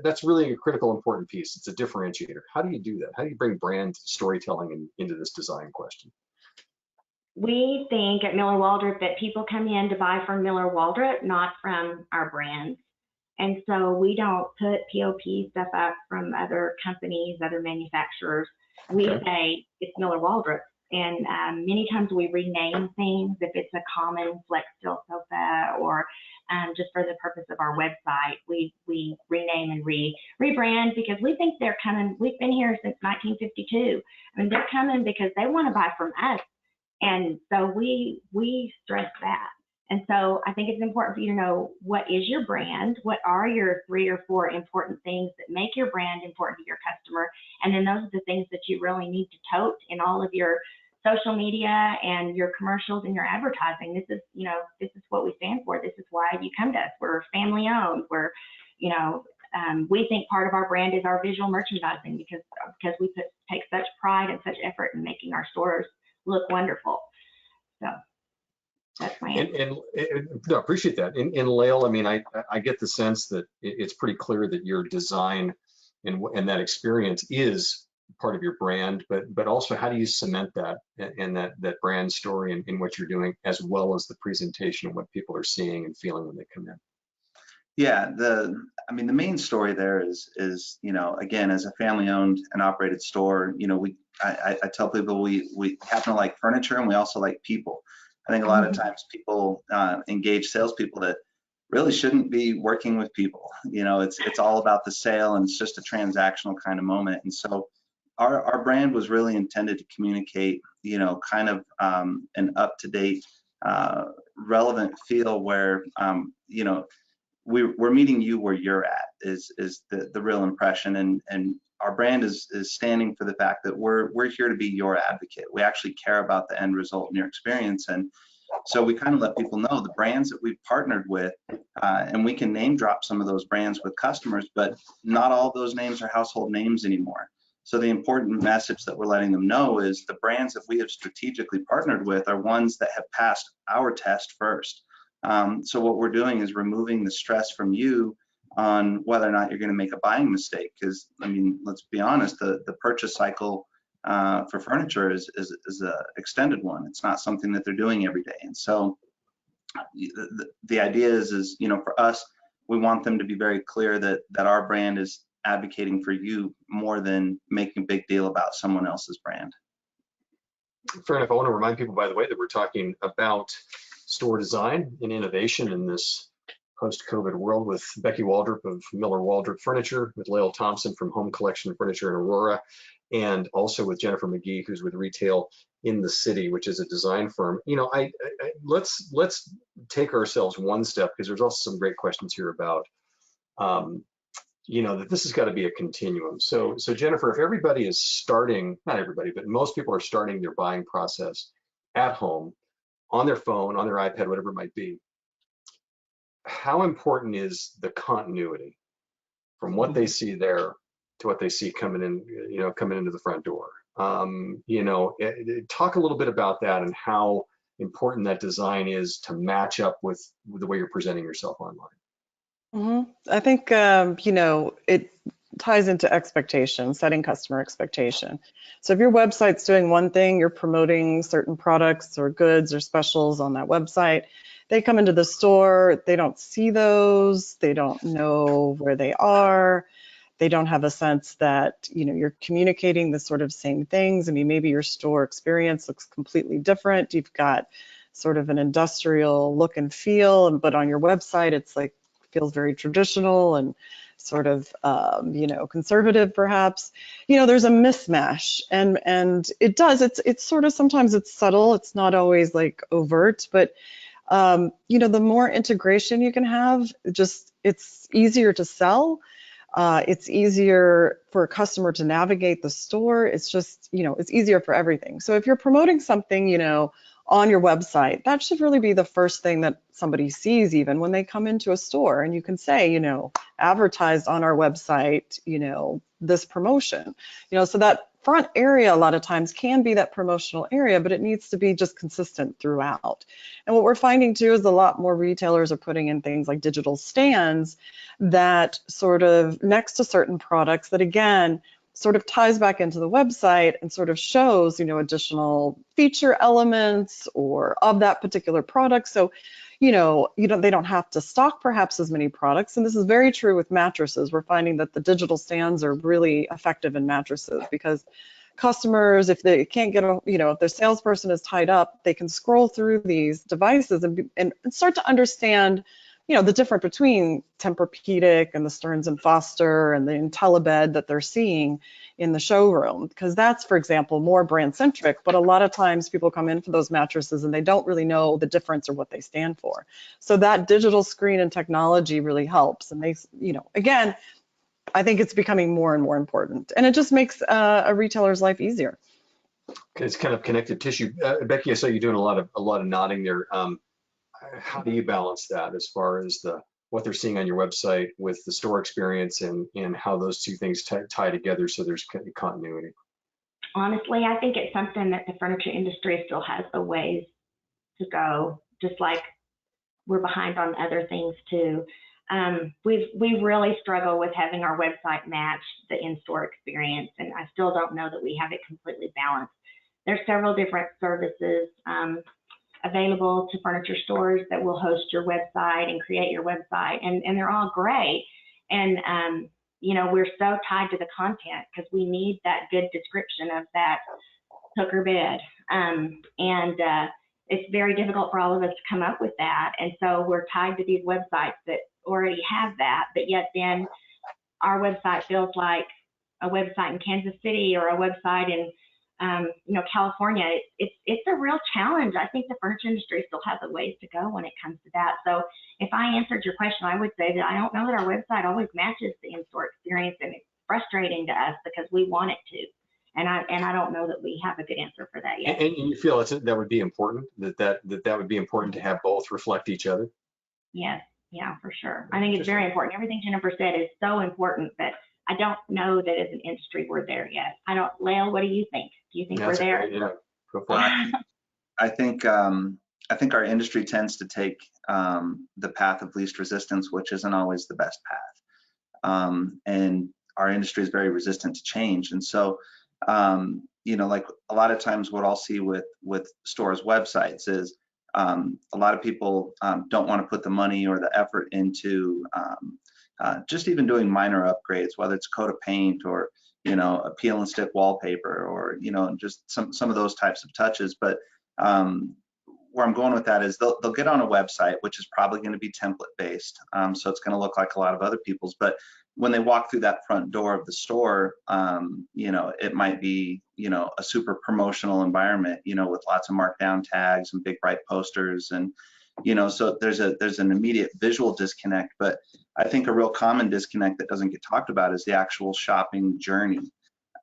that's really a critical, important piece. It's a differentiator. How do you do that? How do you bring brand storytelling into this design question? We think at Miller Waldrop that people come in to buy from Miller Waldrop, not from our brands. And so we don't put POP stuff up from other companies, other manufacturers. We say it's Miller Waldrop. And many times we rename things if it's a common flex steel sofa or just for the purpose of our website, we rename and rebrand because we think they're coming. We've been here since 1952. I mean, they're coming because they want to buy from us. And so we stress that. And so I think it's important for you to know what is your brand, what are your 3 or 4 important things that make your brand important to your customer, and then those are the things that you really need to tote in all of your social media and your commercials and your advertising. This is, you know, this is what we stand for. This is why you come to us. We're family owned. We're, you know, we think part of our brand is our visual merchandising because we take such pride and such effort in making our stores look wonderful. So that's my answer. No, appreciate that. In Lael, I mean, I get the sense that it's pretty clear that your design and that experience is part of your brand, but also how do you cement that and that brand story in what you're doing, as well as the presentation and what people are seeing and feeling when they come in? Yeah, I mean, the main story there is, you know, again, as a family-owned and operated store, you know, I tell people we happen to like furniture and we also like people. I think a lot of times people engage salespeople that really shouldn't be working with people. You know, it's all about the sale and it's just a transactional kind of moment. And so our brand was really intended to communicate, you know, kind of an up-to-date, relevant feel where, you know, we're meeting you where you're at is the real impression, and our brand is standing for the fact that we're here to be your advocate. We actually care about the end result in your experience, and so we kind of let people know the brands that we've partnered with, and we can name drop some of those brands with customers, but not all those names are household names anymore. So the important message that we're letting them know is the brands that we have strategically partnered with are ones that have passed our test first. So what we're doing is removing the stress from you on whether or not you're going to make a buying mistake. Because I mean, let's be honest, the purchase cycle for furniture is an extended one. It's not something that they're doing every day. And so the idea is, you know, for us, we want them to be very clear that our brand is advocating for you more than making a big deal about someone else's brand. Fair enough. I want to remind people, by the way, that we're talking about store design and innovation in this post-COVID world with Becky Waldrop of Miller Waldrop Furniture, with Lael Thompson from Home Collection Furniture in Aurora, and also with Jennifer McGee, who's with Retail in the City, which is a design firm. You know, let's take ourselves one step, because there's also some great questions here about, you know, that this has got to be a continuum. So Jennifer, if everybody is starting, not everybody, but most people are starting their buying process at home, on their phone, on their iPad, whatever it might be, how important is the continuity from what they see there to what they see coming in, you know, coming into the front door? You know, talk a little bit about that and how important that design is to match up with the way you're presenting yourself online. I think, you know, it ties into expectation, setting customer expectation. So if your website's doing one thing, you're promoting certain products or goods or specials on that website, they come into the store, they don't see those, they don't know where they are, they don't have a sense that, you know, you're communicating the sort of same things. I mean, maybe your store experience looks completely different. You've got sort of an industrial look and feel, but on your website, it's like feels very traditional and sort of, you know, conservative perhaps. You know, there's a mismatch, and it does. It's sort of sometimes it's subtle. It's not always like overt, but you know, the more integration you can have, just it's easier to sell. It's easier for a customer to navigate the store. It's just, you know, it's easier for everything. So if you're promoting something, you know, on your website, that should really be the first thing that somebody sees even when they come into a store. And you can say, you know, advertised on our website, you know, this promotion, you know, so that front area a lot of times can be that promotional area, but it needs to be just consistent throughout. And what we're finding too is a lot more retailers are putting in things like digital stands that sort of next to certain products that again sort of ties back into the website and sort of shows, you know, additional feature elements or of that particular product. So, you know, they don't have to stock perhaps as many products. And this is very true with mattresses. We're finding that the digital stands are really effective in mattresses because customers, if they can't get a, you know, if their salesperson is tied up, they can scroll through these devices and start to understand, you know, the difference between Tempur-Pedic and the Stearns and Foster and the IntelliBed that they're seeing in the showroom, because that's, for example, more brand centric, but a lot of times people come in for those mattresses and they don't really know the difference or what they stand for. So that digital screen and technology really helps. And they, you know, again, I think it's becoming more and more important, and it just makes a retailer's life easier. It's kind of connective tissue. Becky, I saw you doing a lot of nodding there. How do you balance that as far as what they're seeing on your website with the store experience and how those two things tie together so there's continuity? Honestly, I think it's something that the furniture industry still has a ways to go, just like we're behind on other things too. We really struggle with having our website match the in-store experience, and I still don't know that we have it completely balanced. There's several different services available to furniture stores that will host your website and create your website, and they're all great. And you know, we're so tied to the content because we need that good description of that hooker bed, and it's very difficult for all of us to come up with that. And so we're tied to these websites that already have that, but yet then our website feels like a website in Kansas City or a website in you know, California. It's a real challenge. I think the furniture industry still has a ways to go when it comes to that. So if I answered your question, I would say that I don't know that our website always matches the in-store experience, and it's frustrating to us because we want it to. And I don't know that we have a good answer for that yet. And you feel that would be important, that would be important to have both reflect each other? Yes, yeah, for sure. I think it's very important. Everything Jennifer said is so important, but I don't know that as an industry we're there yet. I don't, Lael, what do you think? Do you think we're there? Yeah, go for it. I think our industry tends to take the path of least resistance, which isn't always the best path. And our industry is very resistant to change. And so, you know, like a lot of times what I'll see with stores' websites is a lot of people don't want to put the money or the effort into just even doing minor upgrades, whether it's coat of paint or, you know, a peel and stick wallpaper, or, you know, just some of those types of touches. But where I'm going with that is they'll get on a website, which is probably going to be template based. So it's going to look like a lot of other people's. But when they walk through that front door of the store, you know, it might be, you know, a super promotional environment, you know, with lots of markdown tags and big bright posters. And, you know, so there's an immediate visual disconnect. But I think a real common disconnect that doesn't get talked about is the actual shopping journey.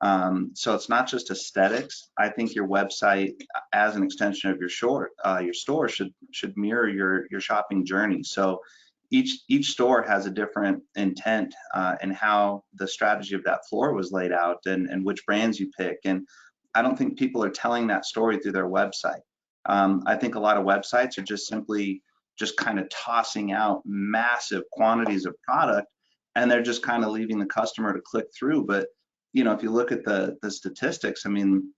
So it's not just aesthetics. I think your website, as an extension of your store, should mirror your shopping journey. So each store has a different intent in how the strategy of that floor was laid out and which brands you pick. And I don't think people are telling that story through their website. I think a lot of websites are just simply kind of tossing out massive quantities of product, and they're just kind of leaving the customer to click through. But you know, if you look at the statistics, I mean,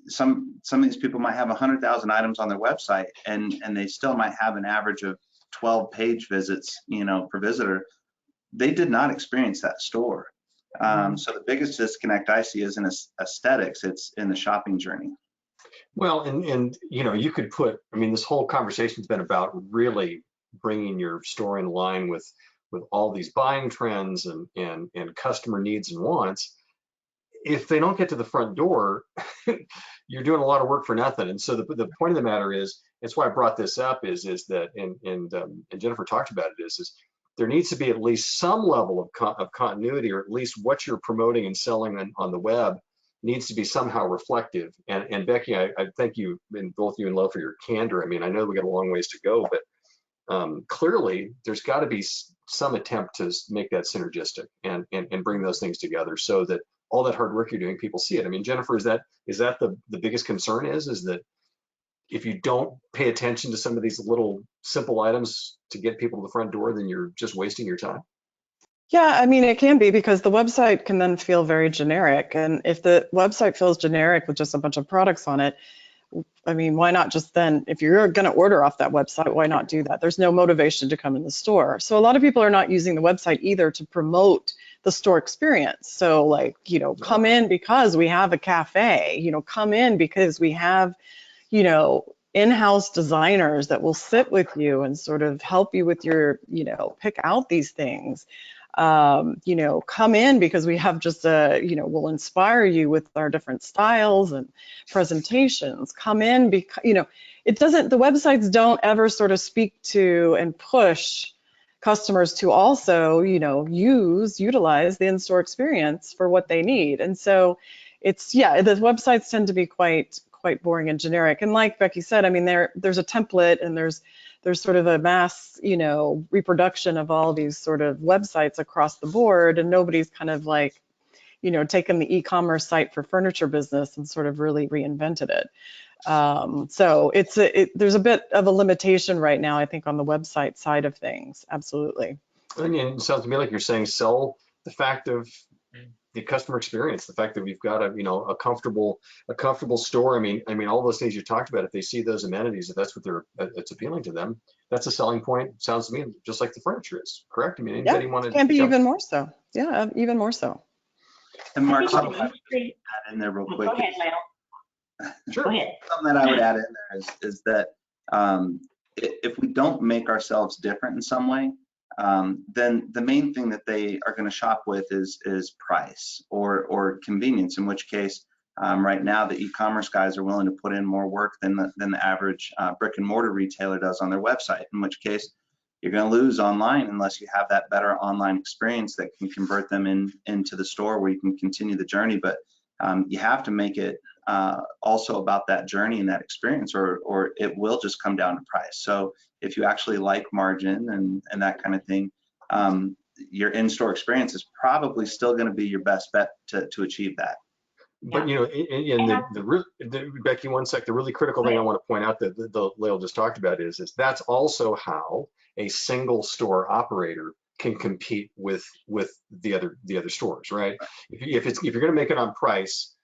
some of these people might have 100,000 items on their website, and they still might have an average of 12 page visits, per visitor. They did not experience that store. So the biggest disconnect I see isn't aesthetics, it's in the shopping journey. Well, and you could put, I mean, this whole conversation's been about really bringing your store in line with all these buying trends and customer needs and wants. If they don't get to the front door, you're doing a lot of work for nothing. And so the point of the matter is, it's why I brought this up is that, and Jennifer talked about it, is there needs to be at least some level of continuity, or at least what you're promoting and selling on the web needs to be somehow reflective. And Becky, I thank you, and both you and Lo, for your candor. I mean, I know we got a long ways to go, but clearly there's got to be some attempt to make that synergistic and bring those things together so that all that hard work you're doing, people see it. I mean, Jennifer, is that the biggest concern is that if you don't pay attention to some of these little simple items to get people to the front door, then you're just wasting your time? Yeah, I mean, it can be, because the website can then feel very generic. And if the website feels generic with just a bunch of products on it, I mean, why not just then, if you're going to order off that website, why not do that? There's no motivation to come in the store. So a lot of people are not using the website either to promote the store experience. So like, come in because we have a cafe, come in because we have, in-house designers that will sit with you and sort of help you with your, pick out these things. Come in because we have just we'll inspire you with our different styles and presentations. Come in because, the websites don't ever sort of speak to and push customers to also, utilize the in-store experience for what they need. And so the websites tend to be quite boring and generic. And like Becky said, I mean, there's a template, and there's sort of a mass, reproduction of all these sort of websites across the board, and nobody's kind of like, taken the e-commerce site for furniture business and sort of really reinvented it. So there's a bit of a limitation right now, I think, on the website side of things. Absolutely. And it sounds to me like you're saying sell the fact of the customer experience, the fact that we've got a comfortable store. I mean all those things you talked about, if they see those amenities, if that's what it's appealing to them, that's a selling point. Sounds to me just like the furniture is, correct? I mean, anybody want to? Can be even more so. Yeah, even more so. And Mark, something I would add in there real quick. Go ahead, Lyle. Sure. Go ahead. Something that I would add in there is that if we don't make ourselves different in some way, then the main thing that they are going to shop with is price or convenience, in which case right now the e-commerce guys are willing to put in more work than the average brick and mortar retailer does on their website, in which case you're going to lose online unless you have that better online experience that can convert them into the store where you can continue the journey. But you have to make it also about that journey and that experience, or it will just come down to price. So if you actually like margin and that kind of thing, your in-store experience is probably still going to be your best bet to achieve that. But Becky, one sec, the really critical thing I want to point out that the Lael just talked about is that's also how a single store operator can compete with the other stores, right? If you're going to make it on price,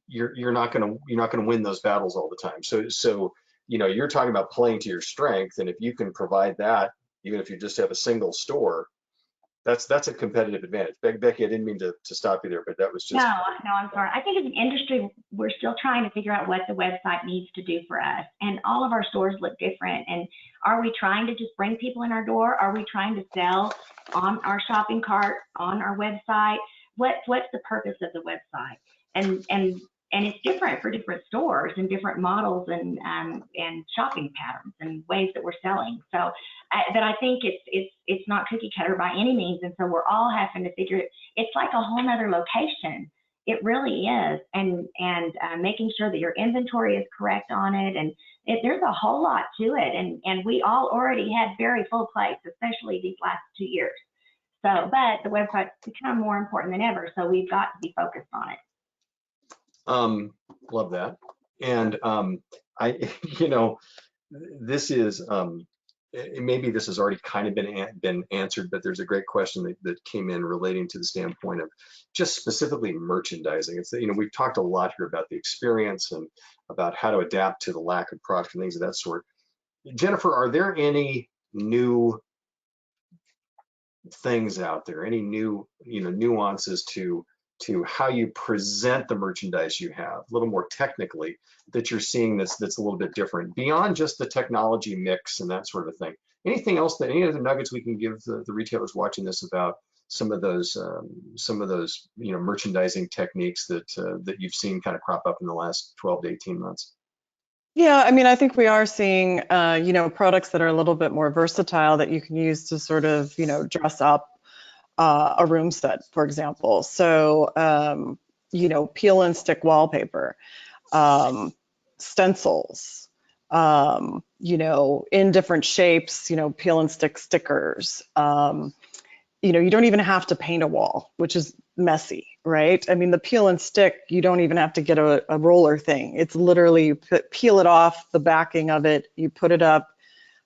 you're not going to win those battles all the time. So you're talking about playing to your strength, and if you can provide that, even if you just have a single store, that's a competitive advantage. Becky, I didn't mean to stop you there, but that was just. No, I'm sorry. I think as an industry, we're still trying to figure out what the website needs to do for us. And all of our stores look different. And are we trying to just bring people in our door? Are we trying to sell on our shopping cart, on our website? What's the purpose of the website? And it's different for different stores and different models and shopping patterns and ways that we're selling. So, but I think it's not cookie cutter by any means, and so we're all having to figure it. It's like a whole nother location. It really is, and making sure that your inventory is correct on it, and there's a whole lot to it. And we all already had very full plates, especially these last 2 years. So, but the website's become more important than ever, so we've got to be focused on it. Love that. And this is maybe this has already kind of been answered, but there's a great question that came in relating to the standpoint of just specifically merchandising. It's that, we've talked a lot here about the experience and about how to adapt to the lack of product and things of that sort. Jennifer, are there any new things out there, any new nuances to how you present the merchandise you have, a little more technically, that you're seeing that's a little bit different beyond just the technology mix and that sort of thing? Anything else, that any other nuggets we can give the retailers watching this about some of those merchandising techniques that you've seen kind of crop up in the last 12 to 18 months? Yeah, I mean, I think we are seeing, products that are a little bit more versatile that you can use to sort of, dress up a room set, for example. So, peel and stick wallpaper, stencils, in different shapes, peel and stick stickers. You don't even have to paint a wall, which is messy, right? I mean, the peel and stick, you don't even have to get a roller thing. It's literally you peel it off, the backing of it, you put it up,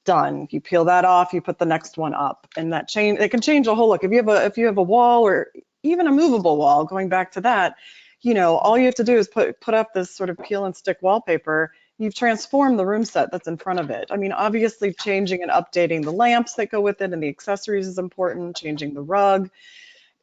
done. You peel that off, you put the next one up, and it can change a whole look. If you have a wall or even a movable wall, going back to that, all you have to do is put up this sort of peel and stick wallpaper. You've transformed the room set that's in front of it. I mean, obviously changing and updating the lamps that go with it and the accessories is important, changing the rug.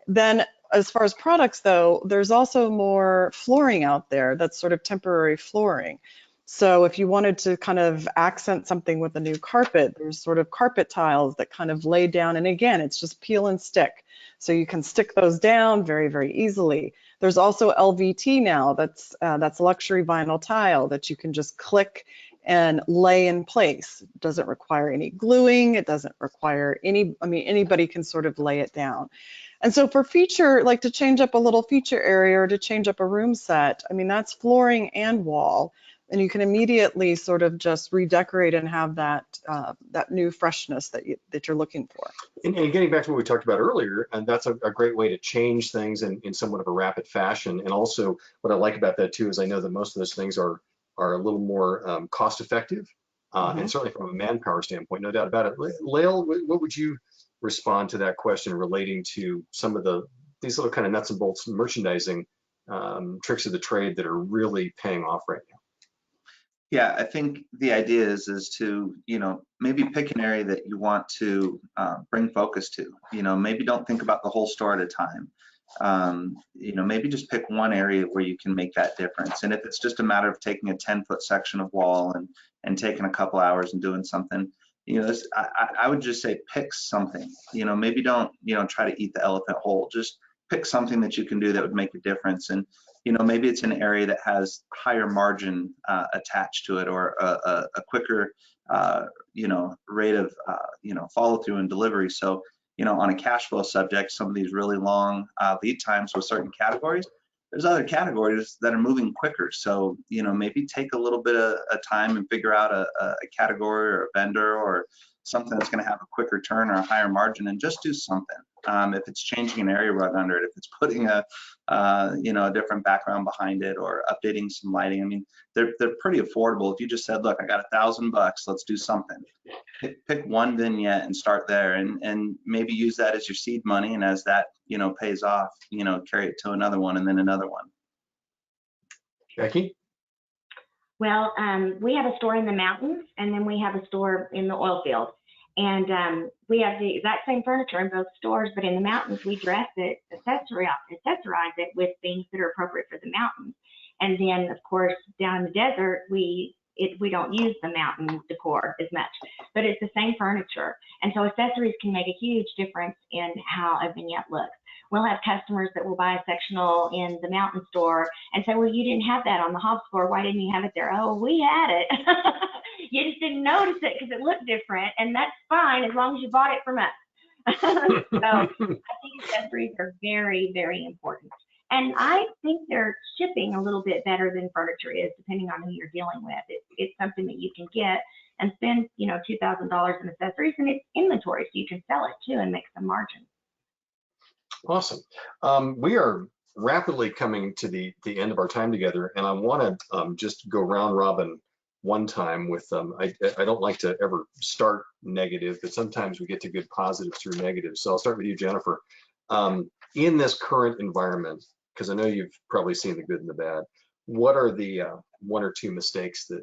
Then as far as products though, there's also more flooring out there that's sort of temporary flooring. So if you wanted to kind of accent something with a new carpet, there's sort of carpet tiles that kind of lay down. And again, it's just peel and stick. So you can stick those down very, very easily. There's also LVT now, that's luxury vinyl tile that you can just click and lay in place. It doesn't require any gluing. It doesn't require anybody can sort of lay it down. And so for feature, like to change up a little feature area or to change up a room set, I mean, that's flooring and wall. And you can immediately sort of just redecorate and have that new freshness that you're looking for. And getting back to what we talked about earlier, and that's a great way to change things in somewhat of a rapid fashion. And also, what I like about that too is I know that most of those things are a little more cost effective, and certainly from a manpower standpoint, no doubt about it. Lael, what would you respond to that question relating to some of these little kind of nuts and bolts merchandising tricks of the trade that are really paying off right now? Yeah, I think the idea is to, maybe pick an area that you want to bring focus to. Maybe don't think about the whole store at a time. Maybe just pick one area where you can make that difference. And if it's just a matter of taking a 10-foot section of wall and taking a couple hours and doing something, I would just say pick something. Maybe don't, try to eat the elephant whole. Just pick something that you can do that would make a difference. And maybe it's an area that has higher margin attached to it, or a quicker, rate of, follow through and delivery. So, on a cash flow subject, some of these really long lead times with certain categories, there's other categories that are moving quicker. So, maybe take a little bit of time and figure out a category or a vendor or something that's going to have a quicker turn or a higher margin, and just do something. If it's changing an area rug under it, if it's putting a different background behind it, or updating some lighting, I mean, they're pretty affordable. If you just said, look, I got $1,000, let's do something. Pick one vignette and start there, and maybe use that as your seed money, and as that pays off, carry it to another one and then another one. Becky? Well, we have a store in the mountains, and then we have a store in the oil field. And we have the exact same furniture in both stores, but in the mountains, we dress it, accessorize it with things that are appropriate for the mountains. And then, of course, down in the desert, we don't use the mountain decor as much, but it's the same furniture. And so accessories can make a huge difference in how a vignette looks. We'll have customers that will buy a sectional in the mountain store and say, well, you didn't have that on the Hobbs floor. Why didn't you have it there? Oh, we had it. You just didn't notice it because it looked different, and that's fine as long as you bought it from us. So I think accessories are very, very important. And I think they're shipping a little bit better than furniture is, depending on who you're dealing with. It's something that you can get and spend, $2,000 in accessories, and it's inventory, so you can sell it too and make some margin. Awesome. We are rapidly coming to the end of our time together, and I want to just go round robin one time with I don't like to ever start negative, but sometimes we get to good positives through negatives. So I'll start with you, Jennifer. In this current environment, because I know you've probably seen the good and the bad, what are the one or two mistakes that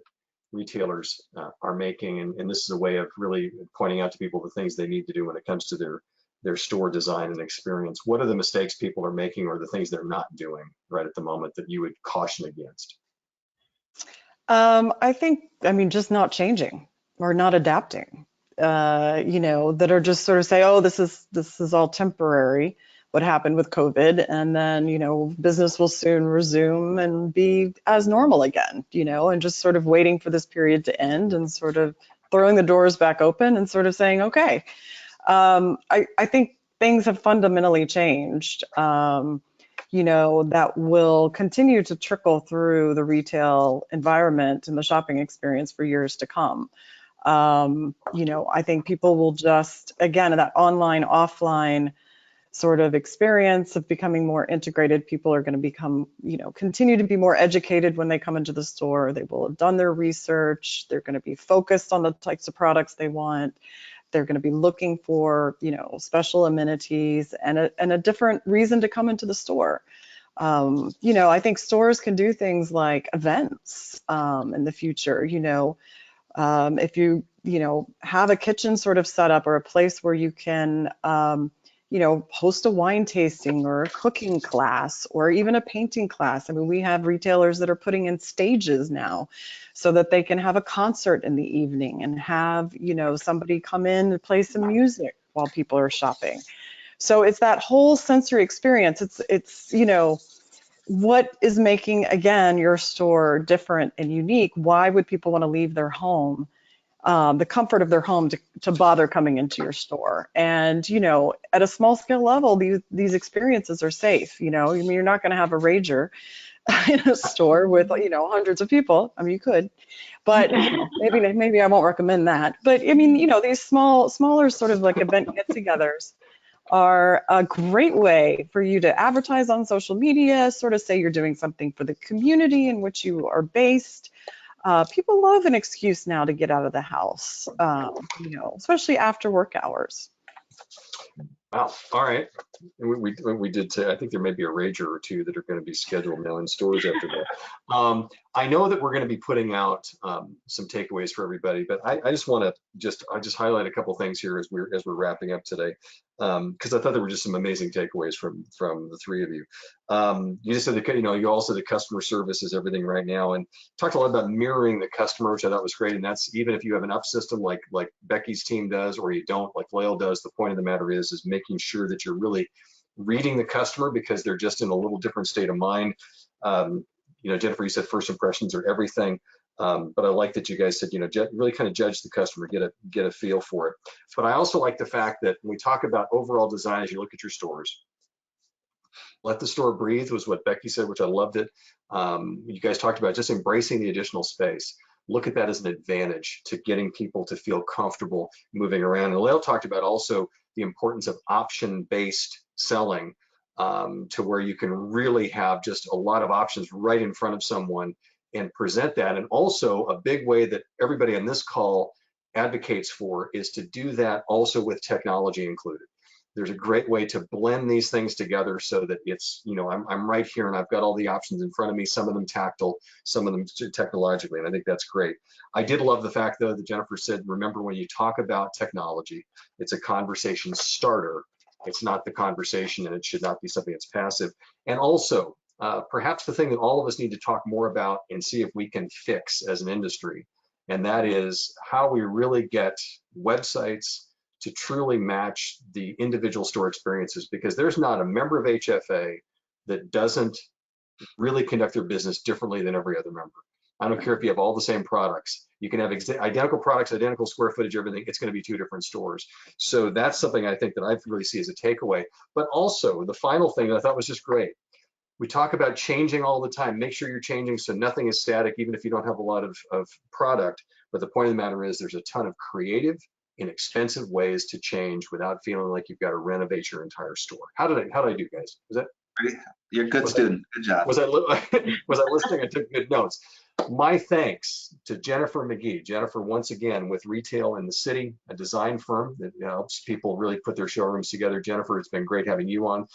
retailers are making? And this is a way of really pointing out to people the things they need to do when it comes to their store design and experience. What are the mistakes people are making or the things they're not doing right at the moment that you would caution against? I mean, just not changing or not adapting, that are just sort of say, oh, this is all temporary, what happened with COVID, and then, business will soon resume and be as normal again, and just sort of waiting for this period to end and sort of throwing the doors back open and sort of saying, okay. I think things have fundamentally changed. That will continue to trickle through the retail environment and the shopping experience for years to come. I think people will just, again, that online, offline sort of experience of becoming more integrated, people are going to become, continue to be more educated when they come into the store. They will have done their research. They're going to be focused on the types of products they want. They're going to be looking for, special amenities and a different reason to come into the store. I think stores can do things like events in the future. If you, have a kitchen sort of set up or a place where you can, host a wine tasting or a cooking class or even a painting class. I mean, we have retailers that are putting in stages now so that they can have a concert in the evening and have, somebody come in and play some music while people are shopping. So it's that whole sensory experience. It's what is making, again, your store different and unique? Why would people want to leave their home, the comfort of their home, to bother coming into your store? And, at a small scale level, these experiences are safe. I mean, you're not going to have a rager in a store with, hundreds of people. I mean, you could, but maybe I won't recommend that. But I mean, these smaller sort of like event get-togethers are a great way for you to advertise on social media, sort of say you're doing something for the community in which you are based. People love an excuse now to get out of the house, especially after work hours. Wow. All right. We did say, I think there may be a rager or two that are going to be scheduled now in stores after that. I know that we're going to be putting out some takeaways for everybody, but I just want to highlight a couple things here as we're wrapping up today, because I thought there were just some amazing takeaways from the three of you. You just said that, you all said the customer service is everything right now, and talked a lot about mirroring the customer, which I thought was great. And that's even if you have an up system like Becky's team does, or you don't, like Lael does. The point of the matter is making sure that you're really reading the customer, because they're just in a little different state of mind. Jennifer, you said first impressions are everything. But I like that you guys said, really kind of judge the customer, get a feel for it. But I also like the fact that when we talk about overall design, as you look at your stores, let the store breathe was what Becky said, which I loved it. You guys talked about just embracing the additional space. Look at that as an advantage to getting people to feel comfortable moving around. And Lael talked about also the importance of option-based selling, to where you can really have just a lot of options right in front of someone and present that. And also a big way that everybody on this call advocates for is to do that also with technology included. There's a great way to blend these things together so that it's, I'm right here and I've got all the options in front of me, some of them tactile, some of them technologically, and I think that's great. I did love the fact, though, that Jennifer said, remember, when you talk about technology, it's a conversation starter. It's not the conversation, and it should not be something that's passive. And also, perhaps the thing that all of us need to talk more about and see if we can fix as an industry, and that is how we really get websites to truly match the individual store experiences, because there's not a member of HFA that doesn't really conduct their business differently than every other member. I don't care if you have all the same products. You can have identical products, identical square footage, everything. It's going to be two different stores. So that's something I think that I really see as a takeaway. But also, the final thing that I thought was just great. We talk about changing all the time. Make sure you're changing so nothing is static, even if you don't have a lot of product. But the point of the matter is there's a ton of creative, inexpensive ways to change without feeling like you've got to renovate your entire store. How did I do, guys? Was that? You're a good student. Good job. Was I listening? I took good notes. My thanks to Jennifer McGee. Jennifer, once again, with Retail in the City, a design firm that helps people really put their showrooms together. Jennifer, it's been great having you on.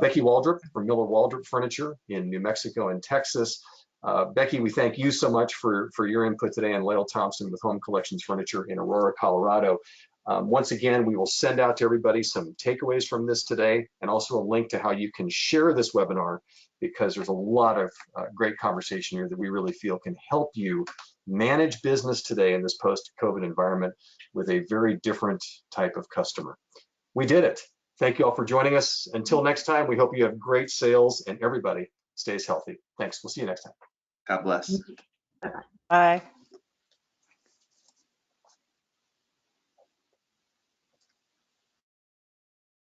Becky Waldrop from Miller Waldrop Furniture in New Mexico and Texas. Becky, we thank you so much for your input today, and Lael Thompson with Home Collections Furniture in Aurora, Colorado. Once again, we will send out to everybody some takeaways from this today, and also a link to how you can share this webinar, because there's a lot of great conversation here that we really feel can help you manage business today in this post-COVID environment with a very different type of customer. We did it. Thank you all for joining us. Until next time, we hope you have great sales and everybody stays healthy. Thanks. We'll see you next time. God bless. Bye-bye. Bye.